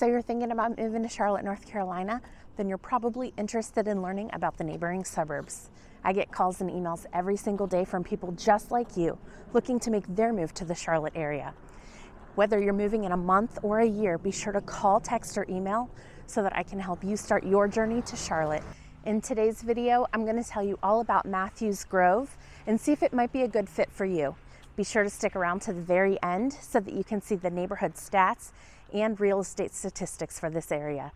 So you're thinking about moving to Charlotte, North Carolina? Then you're probably interested in learning about the neighboring suburbs. I get calls and emails every single day from people just like you looking to make their move to the Charlotte area. Whether you're moving in a month or a year, be sure to call, text, or email so that I can help you start your journey to Charlotte. In today's video, I'm going to tell you all about Matthews Grove and see if it might be a good fit for you. Be sure to stick around to the very end so that you can see the neighborhood stats and real estate statistics for this area.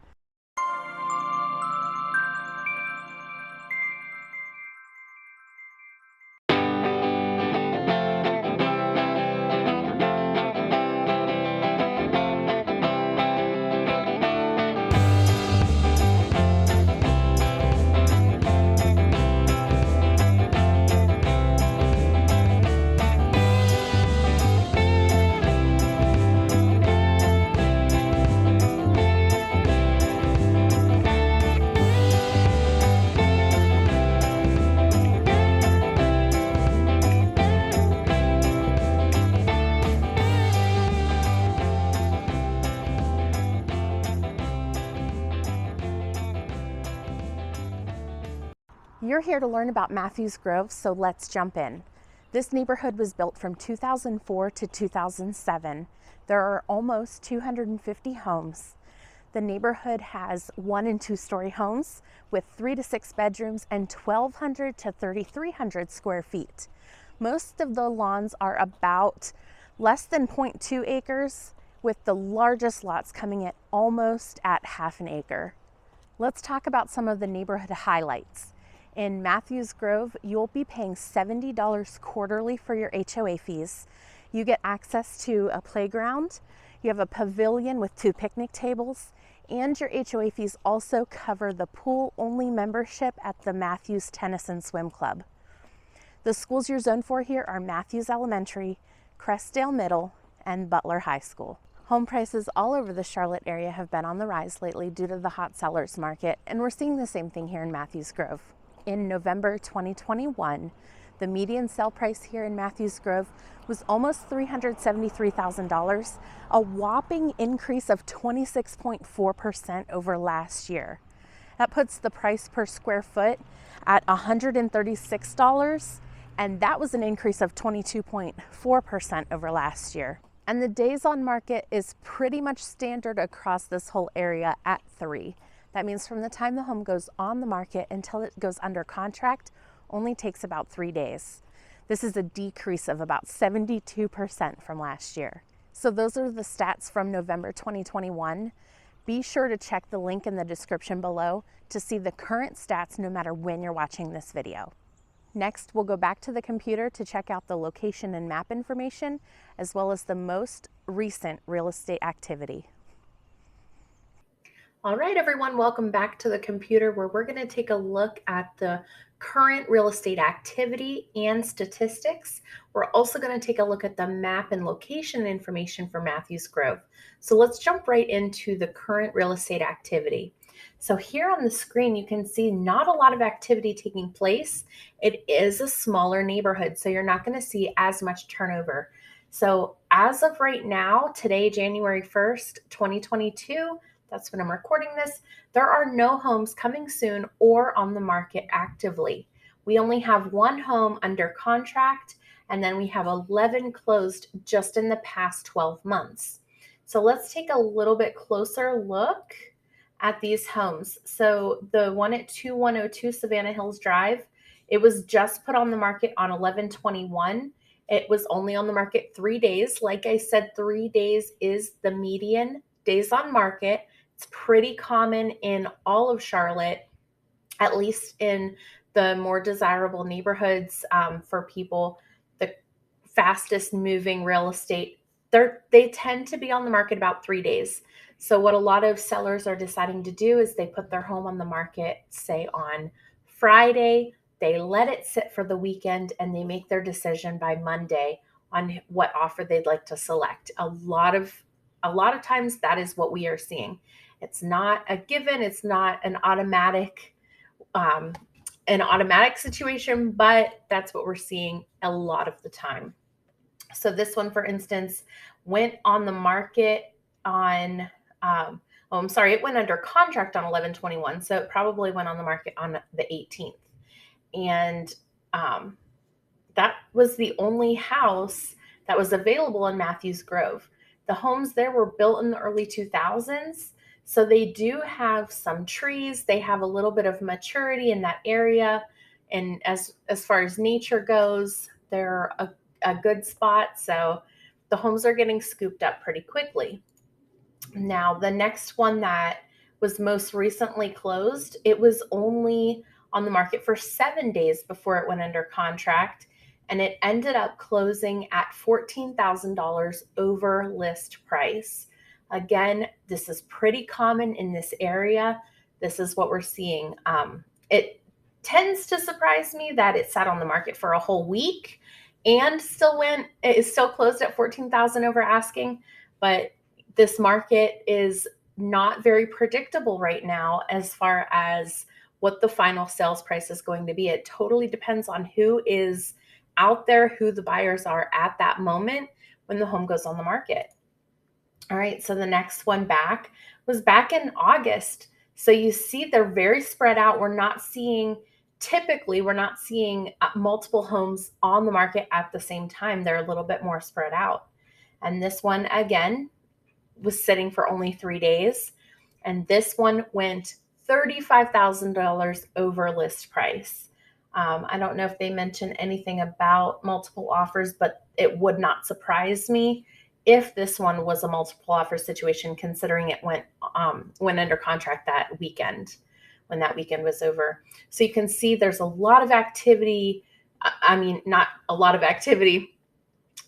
You're here to learn about Matthews Grove, so let's jump in. This neighborhood was built from 2004 to 2007. There are almost 250 homes. The neighborhood has 1- and 2-story homes with 3 to 6 bedrooms and 1,200 to 3,300 square feet. Most of the lawns are about less than 0.2 acres, with the largest lots coming in almost at half an acre. Let's talk about some of the neighborhood highlights. In Matthews Grove, you'll be paying $70 quarterly for your HOA fees. You get access to a playground, you have a pavilion with 2 picnic tables, and your HOA fees also cover the pool-only membership at the Matthews Tennis and Swim Club. The schools you're zoned for here are Matthews Elementary, Crestdale Middle, and Butler High School. Home prices all over the Charlotte area have been on the rise lately due to the hot sellers market, and we're seeing the same thing here in Matthews Grove. In November 2021, the median sale price here in Matthews Grove was almost $373,000, a whopping increase of 26.4% over last year. That puts the price per square foot at $136, and that was an increase of 22.4% over last year. And the days on market is pretty much standard across this whole area at 3. That means from the time the home goes on the market until it goes under contract only takes about 3 days. This is a decrease of about 72% from last year. So those are the stats from November 2021. Be sure to check the link in the description below to see the current stats no matter when you're watching this video. Next, we'll go back to the computer to check out the location and map information, as well as the most recent real estate activity. All right, everyone, welcome back to the computer where we're going to take a look at the current real estate activity and statistics. We're also going to take a look at the map and location information for Matthews Grove. So let's jump right into the current real estate activity. So here on the screen, you can see not a lot of activity taking place. It is a smaller neighborhood, so you're not going to see as much turnover. So as of right now, today, January 1st, 2022, that's when I'm recording this, there are no homes coming soon or on the market actively. We only have 1 home under contract, and then we have 11 closed just in the past 12 months. So let's take a little bit closer look at these homes. So the one at 2102 Savannah Hills Drive, it was just put on the market on 11/21. It was only on the market 3 days. Like I said, 3 days is the median days on market. It's pretty common in all of Charlotte, at least in the more desirable neighborhoods for people. The fastest moving real estate, they tend to be on the market about 3 days. So what a lot of sellers are deciding to do is they put their home on the market, say on Friday, they let it sit for the weekend, and they make their decision by Monday on what offer they'd like to select. A lot of times that is what we are seeing. It's not a given. It's not an automatic situation, but that's what we're seeing a lot of the time. So this one, for instance, went on the market on Oh, I'm sorry, it went under contract on 11/21, so it probably went on the market on the 18th. And that was the only house that was available in Matthews Grove. The homes there were built in the early 2000s, so they do have some trees. They have a little bit of maturity in that area, and as far as nature goes, they're a good spot. So the homes are getting scooped up pretty quickly. Now, the next one that was most recently closed, it was only on the market for 7 days before it went under contract, and it ended up closing at $14,000 over list price. Again, this is pretty common in this area. This is what we're seeing. It tends to surprise me that it sat on the market for a whole week and it is still closed at 14,000 over asking, but this market is not very predictable right now as far as what the final sales price is going to be. It totally depends on who is out there, who the buyers are at that moment when the home goes on the market. All right, so the next one back was back in August. So you see they're very spread out. Typically, we're not seeing multiple homes on the market at the same time. They're a little bit more spread out. And this one, again, was sitting for only 3 days. And this one went $35,000 over list price. I don't know if they mentioned anything about multiple offers, but it would not surprise me if this one was a multiple offer situation, considering it went under contract that weekend, when that weekend was over. So you can see there's a lot of activity. I mean, not a lot of activity.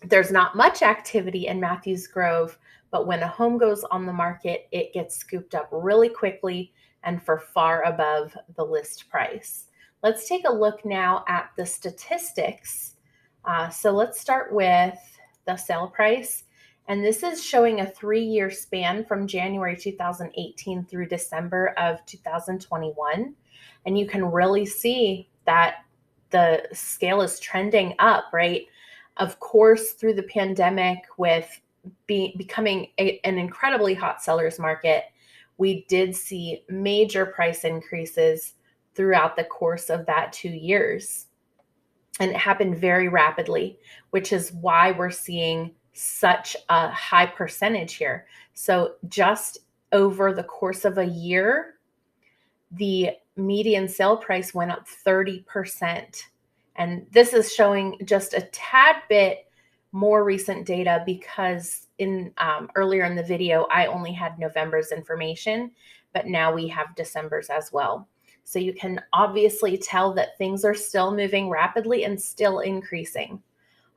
There's not much activity in Matthews Grove, but when a home goes on the market, it gets scooped up really quickly and for far above the list price. Let's take a look now at the statistics. So let's start with the sale price. And this is showing a 3-year span from January 2018 through December of 2021. And you can really see that the scale is trending up, right? Of course, through the pandemic, with becoming an incredibly hot seller's market, we did see major price increases throughout the course of that 2 years. And it happened very rapidly, which is why we're seeing such a high percentage here. So just over the course of a year, the median sale price went up 30%. And this is showing just a tad bit more recent data because earlier in the video, I only had November's information, but now we have December's as well. So you can obviously tell that things are still moving rapidly and still increasing.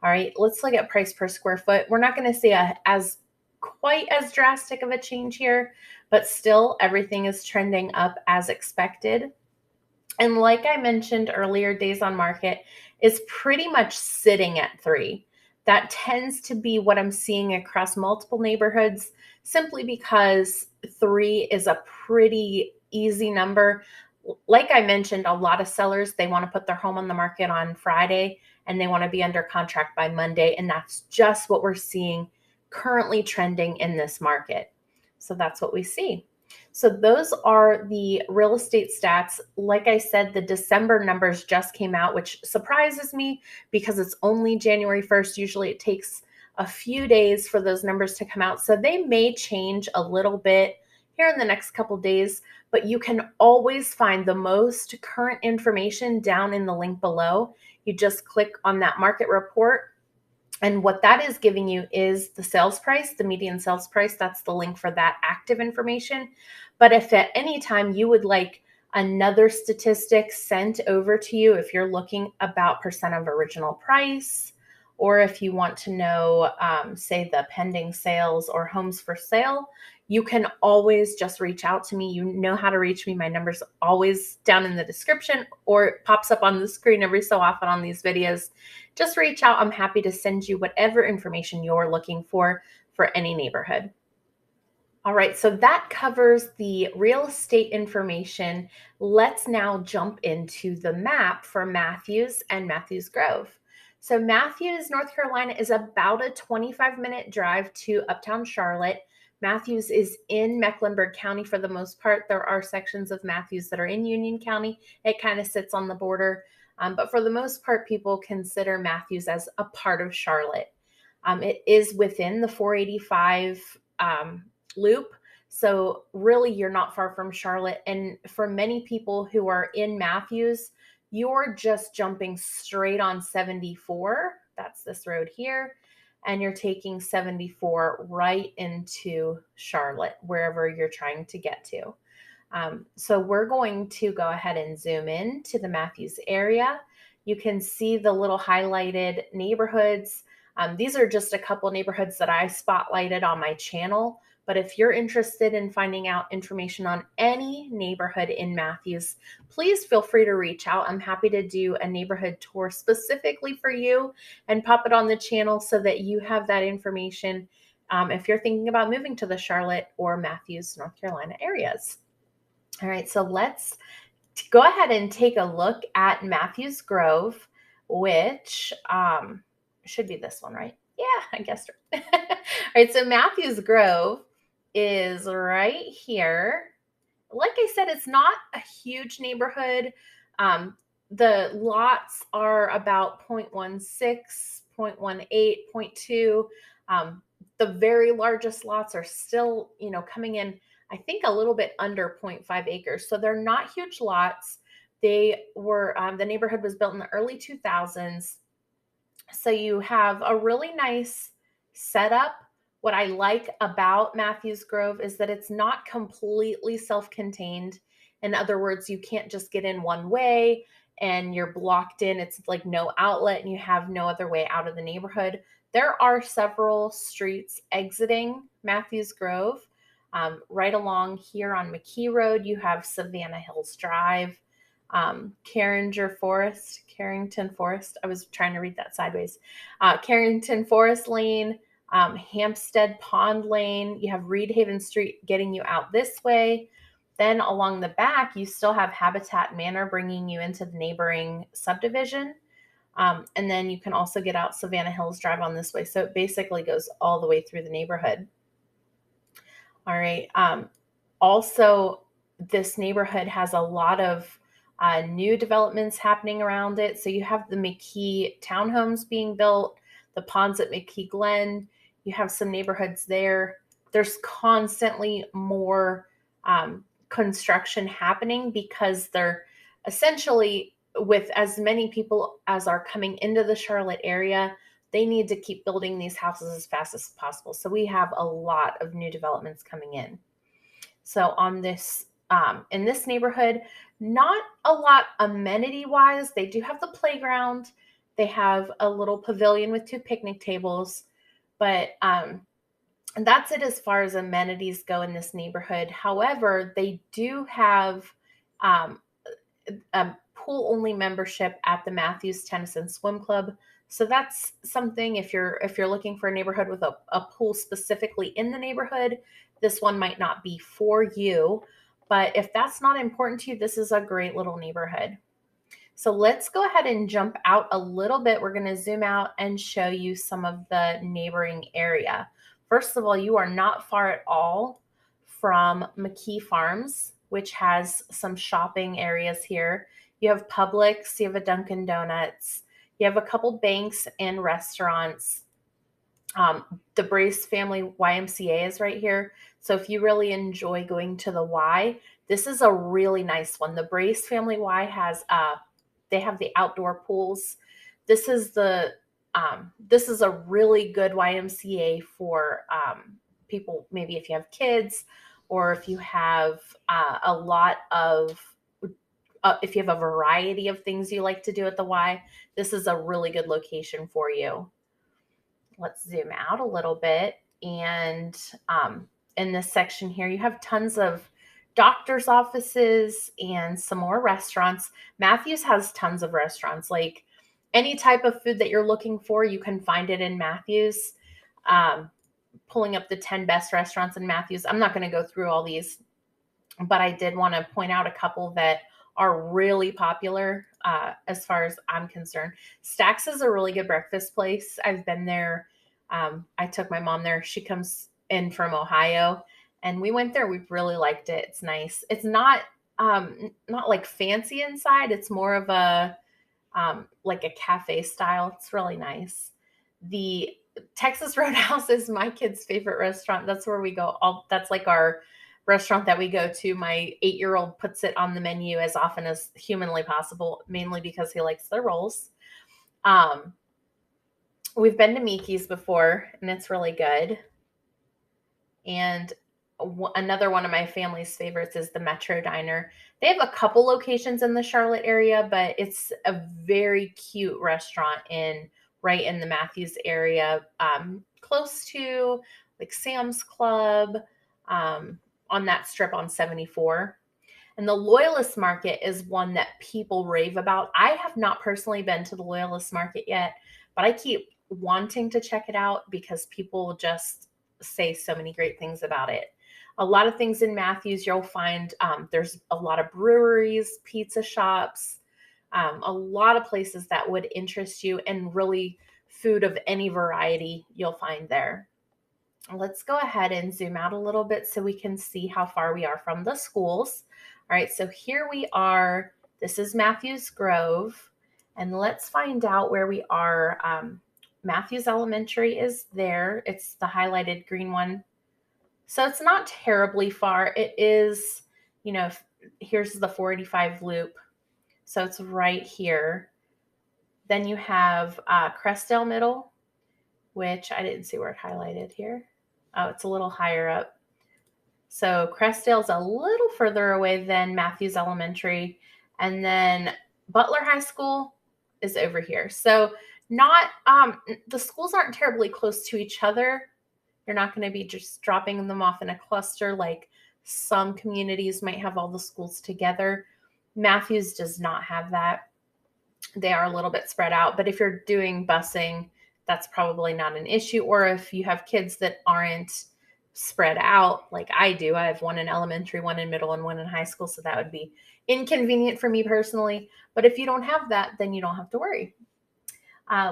All right, let's look at price per square foot. We're not going to see quite as drastic of a change here, but still everything is trending up as expected. And like I mentioned earlier, days on market is pretty much sitting at 3. That tends to be what I'm seeing across multiple neighborhoods, simply because 3 is a pretty easy number. Like I mentioned, a lot of sellers, they want to put their home on the market on Friday and they want to be under contract by Monday. And that's just what we're seeing currently trending in this market. So that's what we see. So those are the real estate stats. Like I said, the December numbers just came out, which surprises me because it's only January 1st. Usually it takes a few days for those numbers to come out. So they may change a little bit here in the next couple days, but you can always find the most current information down in the link below. You just click on that market report. And what that is giving you is the sales price, the median sales price. That's the link for that active information. But if at any time you would like another statistic sent over to you, if you're looking about percent of original price, or if you want to know, say, the pending sales or homes for sale, you can always just reach out to me. You know how to reach me. My number's always down in the description, or it pops up on the screen every so often on these videos. Just reach out. I'm happy to send you whatever information you're looking for any neighborhood. All right, so that covers the real estate information. Let's now jump into the map for Matthews and Matthews Grove. So Matthews, North Carolina is about a 25-minute drive to Uptown Charlotte. Matthews is in Mecklenburg County for the most part. There are sections of Matthews that are in Union County. It kind of sits on the border. But for the most part, people consider Matthews as a part of Charlotte. It is within the 485 loop. So really, you're not far from Charlotte. And for many people who are in Matthews, you're just jumping straight on 74. That's this road here. And you're taking 74 right into Charlotte, wherever you're trying to get to. So we're going to go ahead and zoom in to the Matthews area. You can see the little highlighted neighborhoods. These are just a couple neighborhoods that I spotlighted on my channel. But if you're interested in finding out information on any neighborhood in Matthews, please feel free to reach out. I'm happy to do a neighborhood tour specifically for you and pop it on the channel so that you have that information if you're thinking about moving to the Charlotte or Matthews, North Carolina areas. All right, so let's go ahead and take a look at Matthews Grove, which should be this one, right? Yeah, I guessed right. All right, so Matthews Grove is right here. Like I said, it's not a huge neighborhood. The lots are about 0.16, 0.18, 0.2. The very largest lots are still, coming in, I think, a little bit under 0.5 acres. So they're not huge lots. They were, the neighborhood was built in the early 2000s. So you have a really nice setup. What I like about Matthews Grove is that it's not completely self-contained. In other words, you can't just get in one way and you're blocked in. It's like no outlet and you have no other way out of the neighborhood. There are several streets exiting Matthews Grove. Right along here on McKee Road, you have Savannah Hills Drive, Carrington Forest. I was trying to read that sideways. Carrington Forest Lane, Hampstead Pond Lane. You have Reed Haven Street getting you out this way. Then along the back, you still have Habitat Manor bringing you into the neighboring subdivision. And then you can also get out Savannah Hills Drive on this way. So it basically goes all the way through the neighborhood. All right. Also, this neighborhood has a lot of new developments happening around it. So you have the McKee townhomes being built, the ponds at McKee Glen. You have some neighborhoods there. There's constantly more construction happening because they're essentially, with as many people as are coming into the Charlotte area, they need to keep building these houses as fast as possible. So we have a lot of new developments coming in. So on this, in this neighborhood, not a lot amenity-wise. They do have the playground. They have a little pavilion with 2 picnic tables, but and that's it as far as amenities go in this neighborhood. However, they do have a pool-only membership at the Matthews Tennis and Swim Club. So that's something, if you're looking for a neighborhood with a pool specifically in the neighborhood, this one might not be for you. But if that's not important to you, this is a great little neighborhood. So let's go ahead and jump out a little bit. We're going to zoom out and show you some of the neighboring area. First of all, you are not far at all from McKee Farms, which has some shopping areas here. You have Publix, you have a Dunkin' Donuts, you have a couple banks and restaurants. The Brace Family YMCA is right here. So if you really enjoy going to the Y, this is a really nice one. The Brace Family Y has, they have the outdoor pools. This is a really good YMCA for people, maybe if you have kids or if you have if you have a variety of things you like to do at the Y, this is a really good location for you. Let's zoom out a little bit. And in this section here, you have tons of doctor's offices and some more restaurants. Matthews has tons of restaurants. Like any type of food that you're looking for, you can find it in Matthews. Pulling up the 10 best restaurants in Matthews. I'm not going to go through all these, but I did want to point out a couple that are really popular as far as I'm concerned. Stack's is a really good breakfast place. I've been there. I took my mom there. She comes in from Ohio, and we went there. We really liked it. It's nice. It's not like fancy inside. It's more of a like a cafe style. It's really nice. The Texas Roadhouse is my kid's favorite restaurant. That's where we go. That's like our restaurant that we go to. My 8-year-old puts it on the menu as often as humanly possible, mainly because he likes their rolls. We've been to Miki's before, and it's really good. And another one of my family's favorites is the Metro Diner. They have a couple locations in the Charlotte area, but it's a very cute restaurant right in the Matthews area, close to like Sam's Club, on that strip on 74. And the Loyalist Market is one that people rave about. I have not personally been to the Loyalist Market yet, but I keep wanting to check it out because people just say so many great things about it. A lot of things in Matthews you'll find. There's a lot of breweries, pizza shops, a lot of places that would interest you, and really food of any variety you'll find there. Let's go ahead and zoom out a little bit so we can see how far we are from the schools. All right, so here we are. This is Matthews Grove, and let's find out where we are. Matthews Elementary is there. It's the highlighted green one. So it's not terribly far. It is, here's the 485 loop. So it's right here. Then you have Crestdale Middle, which I didn't see where it highlighted here. Oh, it's a little higher up. So Crestdale's a little further away than Matthews Elementary. And then Butler High School is over here. So not the schools aren't terribly close to each other. You're not going to be just dropping them off in a cluster like some communities might have all the schools together. Matthews does not have that. They are a little bit spread out, but if you're doing busing, that's probably not an issue. Or if you have kids that aren't spread out like I do, I have one in elementary, one in middle, and one in high school, so that would be inconvenient for me personally. But if you don't have that, then you don't have to worry.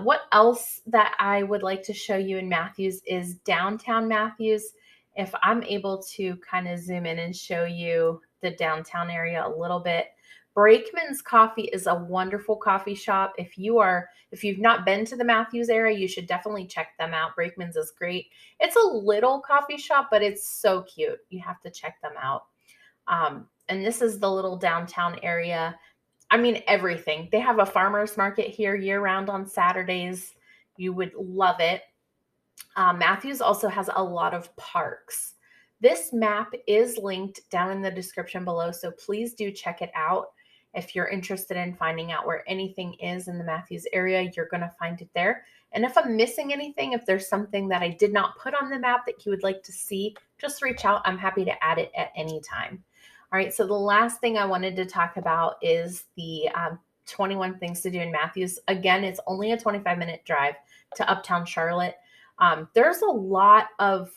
What else that I would like to show you in Matthews is downtown Matthews. If I'm able to kind of zoom in and show you the downtown area a little bit. Brakeman's Coffee is a wonderful coffee shop. If you've not been to the Matthews area, you should definitely check them out. Brakeman's is great. It's a little coffee shop, but it's so cute. You have to check them out. And this is the little downtown area. I mean, everything. They have a farmer's market here year-round on Saturdays. You would love it. Matthews also has a lot of parks. This map is linked down in the description below, so please do check it out. If you're interested in finding out where anything is in the Matthews area, you're going to find it there. And if I'm missing anything, if there's something that I did not put on the map that you would like to see, just reach out. I'm happy to add it at any time. All right, so the last thing I wanted to talk about is the 21 things to do in Matthews. Again, it's only a 25-minute drive to uptown Charlotte. There's a lot of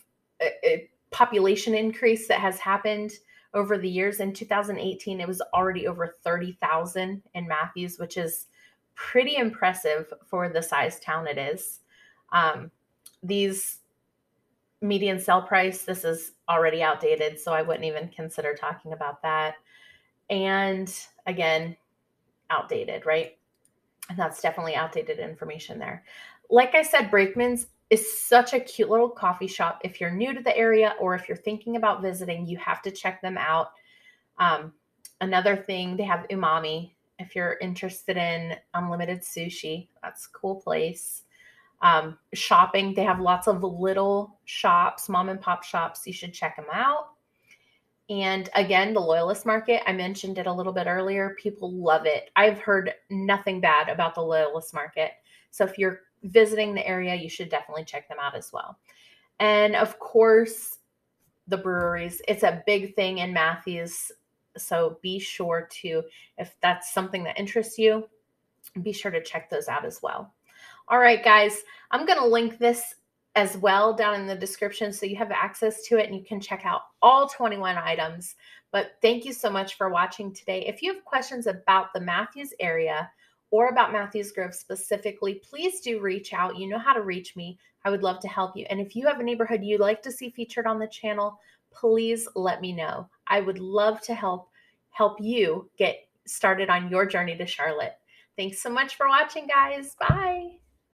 population increase that has happened over the years. In 2018, it was already over 30,000 in Matthews, which is pretty impressive for the size town it is. These median sell price, this is already outdated, so I wouldn't even consider talking about that. And again, outdated, right? And that's definitely outdated information there. Like I said, Brakeman's is such a cute little coffee shop. If you're new to the area or if you're thinking about visiting, you have to check them out. Another thing, they have Umami. If you're interested in unlimited sushi, that's a cool place. Shopping, they have lots of little shops, mom and pop shops. You should check them out. And again, the Loyalist Market, I mentioned it a little bit earlier. People love it. I've heard nothing bad about the Loyalist Market. So if you're visiting the area, you should definitely check them out as well. And of course, the breweries. It's a big thing in Matthews. So be sure to, if that's something that interests you, be sure to check those out as well. All right, guys, I'm going to link this as well down in the description so you have access to it and you can check out all 21 items. But thank you so much for watching today. If you have questions about the Matthews area or about Matthews Grove specifically, please do reach out. You know how to reach me. I would love to help you. And if you have a neighborhood you'd like to see featured on the channel, please let me know. I would love to help you get started on your journey to Charlotte. Thanks so much for watching, guys. Bye.